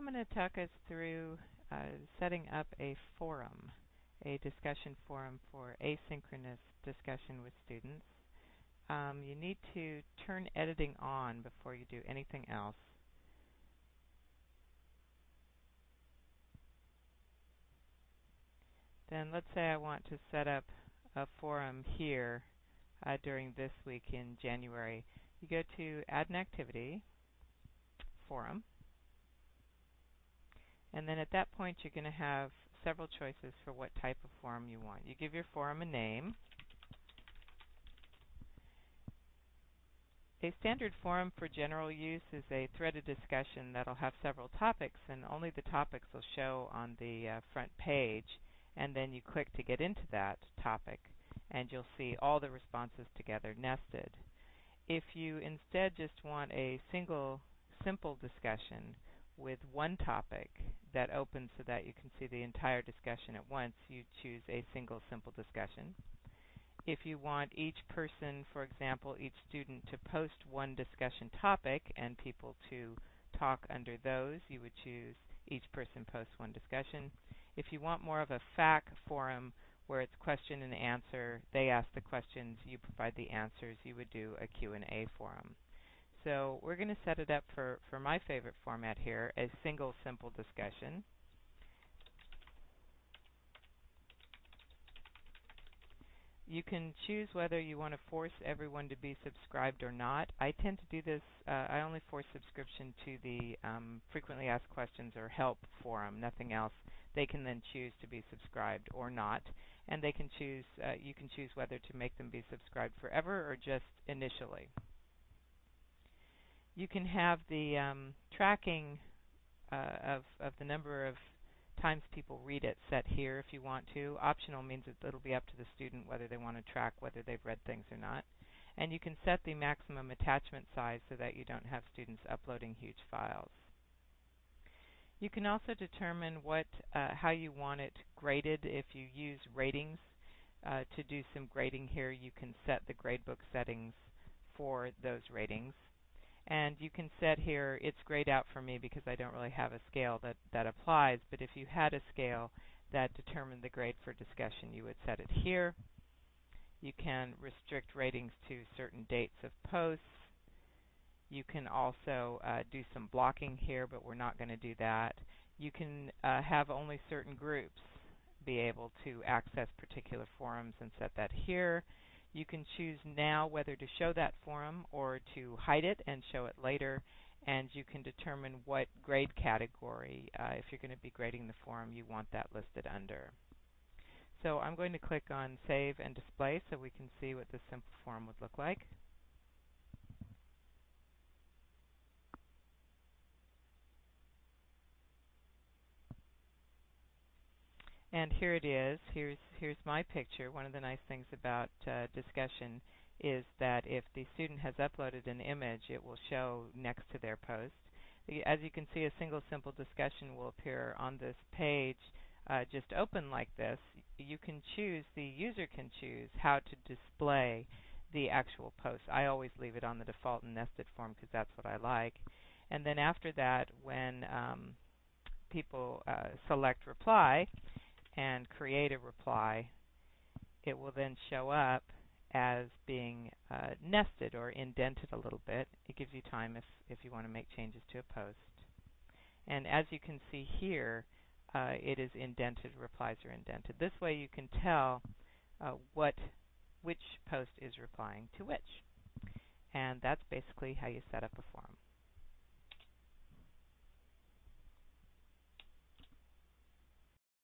I'm going to talk us through setting up a forum, a discussion forum for asynchronous discussion with students. You need to turn editing on before you do anything else. Then let's say I want to set up a forum here during this week in January. You go to Add an Activity, Forum, and then at that point you're going to have several choices for what type of forum you want. You give your forum a name. A standard forum for general use is a threaded discussion that'll have several topics, and only the topics will show on the front page, and then you click to get into that topic, and you'll see all the responses together nested. If you instead just want a single, simple discussion with one topic that opens so that you can see the entire discussion at once, you choose a single, simple discussion. If you want each person, for example, each student to post one discussion topic and people to talk under those, you would choose each person posts one discussion. If you want more of a FAQ forum where it's question and answer, they ask the questions, you provide the answers, you would do a Q&A forum. So we're going to set it up for my favorite format here, a single simple discussion. You can choose whether you want to force everyone to be subscribed or not. I tend to do this, I only force subscription to the frequently asked questions or help forum, nothing else. They can then choose to be subscribed or not, and they can choose, you can choose whether to make them be subscribed forever or just initially. You can have the tracking of the number of times people read it set here if you want to. Optional means that it'll be up to the student whether they want to track whether they've read things or not. And you can set the maximum attachment size so that you don't have students uploading huge files. You can also determine how you want it graded. If you use ratings to do some grading here, you can set the gradebook settings for those ratings. And you can set here, it's grayed out for me because I don't really have a scale that applies, but if you had a scale that determined the grade for discussion, you would set it here. You can restrict ratings to certain dates of posts. You can also do some blocking here, but we're not going to do that. You can have only certain groups be able to access particular forums and set that here. You can choose now whether to show that forum or to hide it and show it later, and you can determine what grade category, if you're going to be grading the forum, you want that listed under. So I'm going to click on Save and Display so we can see what this simple forum would look like. And here it is. Here's my picture. One of the nice things about discussion is that if the student has uploaded an image, it will show next to their post. As you can see, a single simple discussion will appear on this page just open like this. You can choose, the user can choose how to display the actual post. I always leave it on the default and nested form because that's what I like. And then after that, when people select reply and create a reply, it will then show up as being nested or indented a little bit. It gives you time if you want to make changes to a post. And as you can see here, it is indented, replies are indented. This way you can tell which post is replying to which. And that's basically how you set up a forum.